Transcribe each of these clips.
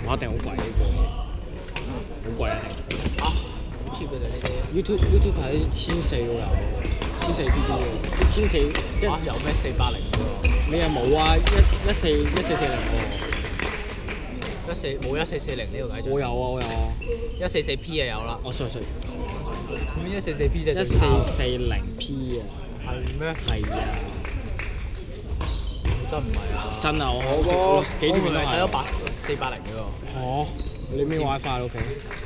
我一定好貴呢個，好貴啊！啊，好 cheap 嘅呢啲。YouTube 睇1400都有，1400 BB 喎，即1400即啊有咩480喎？你又冇啊？1440喎。冇1440呢個計數。我有啊，我有啊。144P 就有啦。哦，sorry。咁 144P 就1440P 啊。係咩？係啊。真唔係啊！真啊，我幾點都係。睇咗480嘅喎。哦，你咩 WiFi 屋企？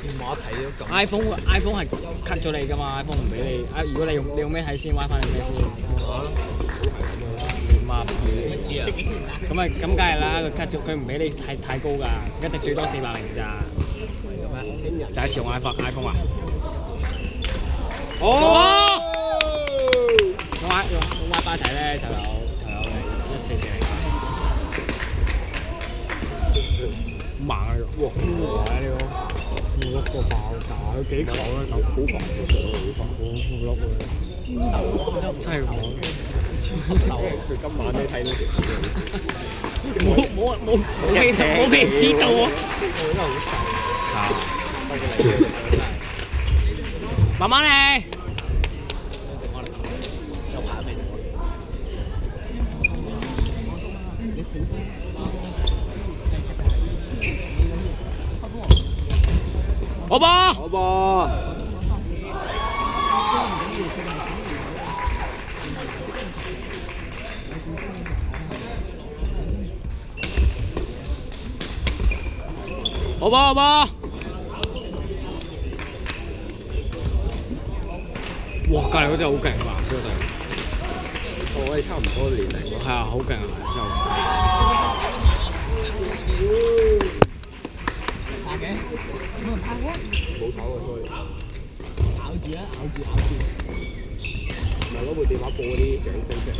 電話睇咗咁。iPhone 係 cut 咗你㗎嘛 ？iPhone 唔俾你啊！如果你用咩睇先 WiFi 你咩先？亂碼知啊？咁梗係啦，佢 cut 咗，佢唔俾你太高㗎，一定最多480咋。第一次用 iPhone 啊！哦！用 WiFi 睇咧就有1440。猛啊！哇！呢個負碌個爆炸，佢幾球咧咁？好煩嘅上好煩，好負碌嘅。真係煩。手佢今晚都睇到條冇俾人知道啊！我覺得好細。係細過你真係。慢慢嚟。有排未到。好吧。好吧。好吧，好吧。哇！隔離嗰隻好勁啊，小弟。我哋差唔多年齡。係啊，好勁啊，真係好勁。拍嘅？冇人拍嘅？冇炒啊，所以。咬住啊！咬住。唔係攞部電話播啲掌聲出嚟。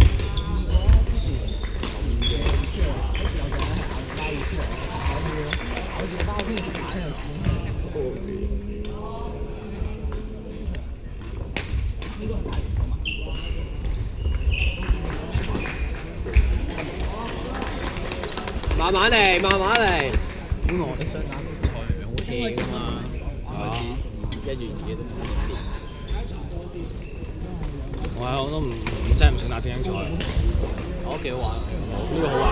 慢慢嚟，慢慢嚟。本來我哋雙打賽好 hea 㗎嘛，開始1月嘢都冇練。我都真係唔想打精英賽。我覺得幾好玩。呢個好玩，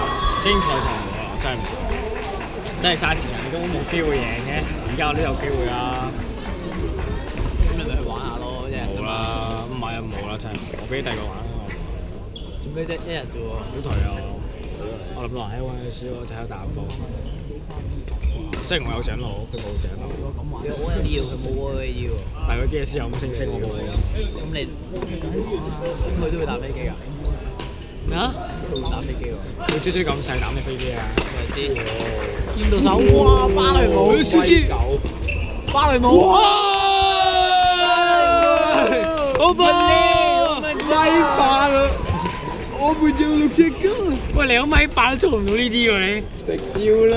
精英賽就唔好啦，真係唔想。真係嘥時間，你根本冇機會贏嘅。而家我都有機會啦。咁你咪去玩下咯，一日啫嘛。冇啦，唔係啊，冇啦，真係。我俾第二個玩啦。做咩啫？一日啫喎。好頹啊！我諗落喺溫書，我就喺度打波。雖然我有獎攞，佢冇獎攞。你我有要，佢冇我嘅要。但係佢 DSC 有5星星，我冇。咁你佢都會打飛機㗎？咩啊？佢會打飛機喎。佢追咁細膽嘅飛機啊！我知。見到手，哇！芭蕾舞，小豬，芭蕾舞，哇！好棒！米八啊！我們要6隻雞。喂，你有米8都做唔到呢啲喎你。食蕉啦！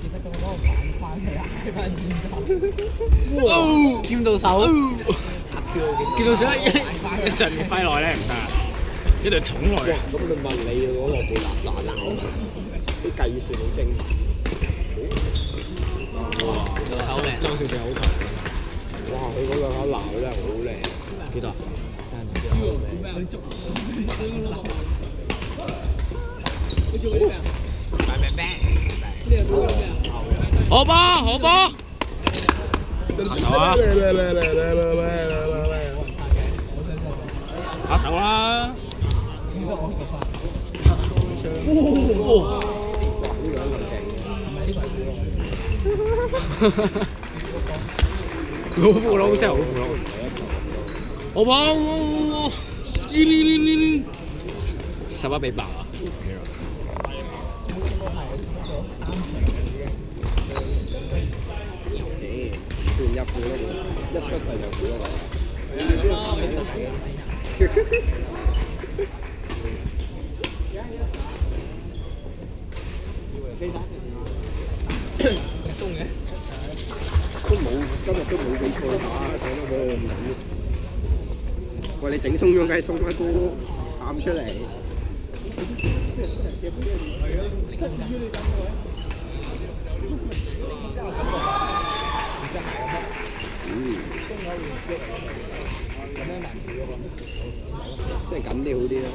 其實佢嗰個反翻係拉翻轉頭。哇！見到手，見到手一上面揮落咧唔得，一隊捅落嚟。咁你問你攞落部垃圾鬧，啲計算好精密。哇！手靚，周小姐好強。哇！佢嗰兩下鬧真係好靚。幾多？好吧，好吧。下手啊！下手啦！哇！呢個人咁勁。好苦惱，真係好苦惱。好吧，11-8啊！算入庫啦，一出世就庫啦。鬆嘅。都冇，今日都冇比賽打，上得嗰個面子。喂，你整鬆咗，梗係鬆啦，哥，喊出嚟。真係咁樣，鬆咗會出嚟咁樣慢條嗰個，即係緊啲好啲咯。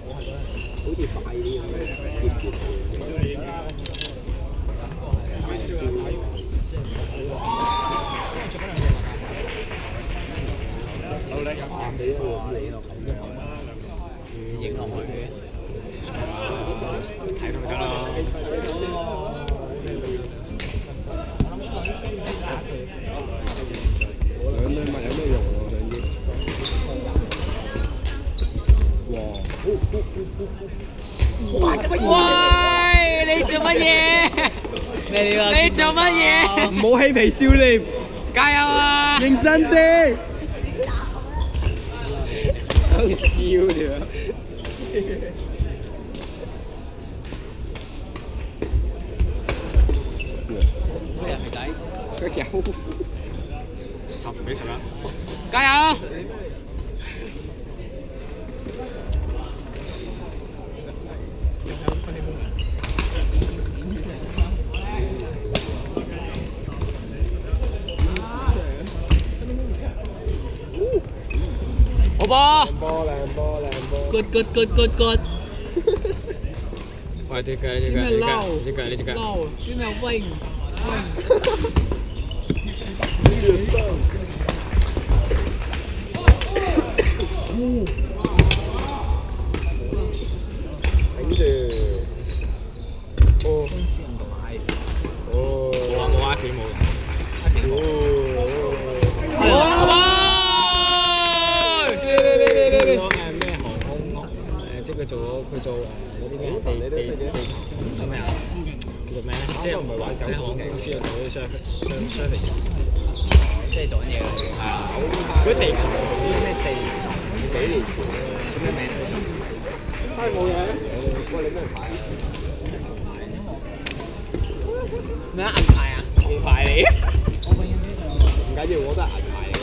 我係覺得好似快啲咁樣，貼住好靚咁啱你喎，你落咁樣影落去嘅，睇到咪得咯。兩對襪有咩用啊？我想知。哇！喂，你做乜嘢？咩呢個？你做乜嘢？唔好嬉皮笑臉，加油啊！認真啲。喺度笑住啊！咩人嚟仔？佢有。10比11，加油！好波！波靚波靚波。 Good。喂，呢個啲咩撈？撈？啲咩 wing？頂住。哦。公司唔同 iPhone。哦。冇 iPhone 冇。哦。咩航空即係佢做嗰啲咩地咩啊？叫做咩咧？即係唔係玩酒航空公司做啲 service，即係做緊嘢嘅。係啊，嗰啲地球啲咩地幾年前叫咩名？真係冇嘢。喂，你咩牌啊？咩銀牌啊？銀牌嚟嘅。唔緊要，我都係銀牌嚟嘅。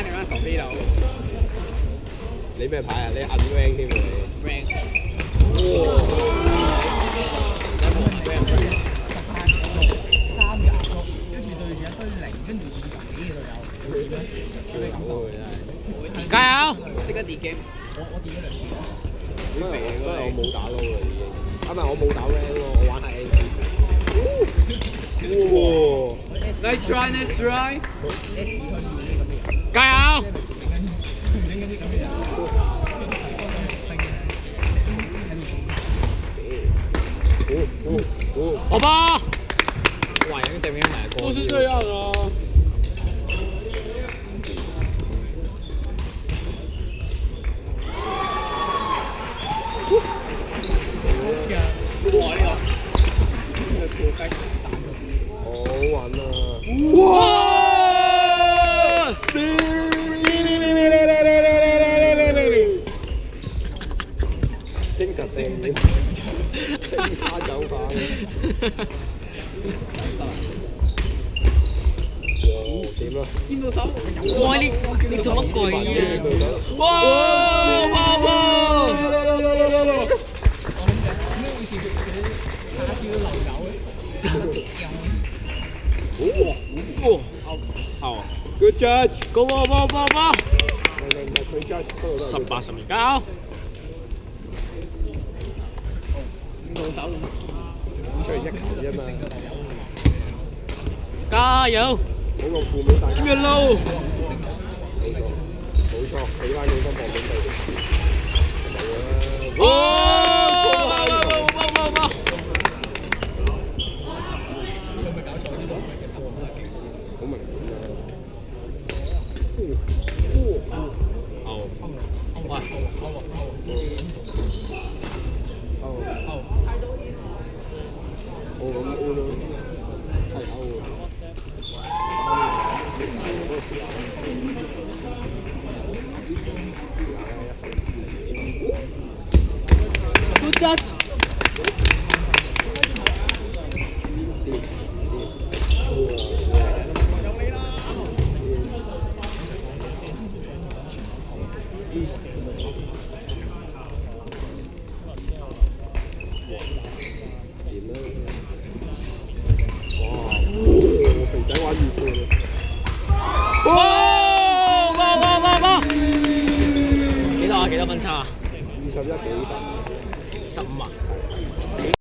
你講傻啲佬你咩牌啊？你銀 rank 添喎你。 ，rank。哇！加油！即刻 D game，我 D 咗2次。因為我冇打撈啦已經，啊唔係我冇打 rank 咯，我玩係 A。哇 Nice try。加油！好波！哇！已經對面埋個。都是這樣啊。哇！呢好玩啊！哇！精神性，青沙酒飯。哇！點啊？見到手。喂，你做乜鬼啊？哇！Good judge。高波！你唔係佢 judge 嗰度都係佢。 18-12加油！見到手咁出嚟一球啫嘛。加油！好過負面大家。咩撈？冇錯，俾翻幾分望點對。冇啊！哦！好明顯啊！咁 O 咯，係 O 喎。玩熱嘅。哇！幾多啊？幾多分差啊？ 21-10。15啊？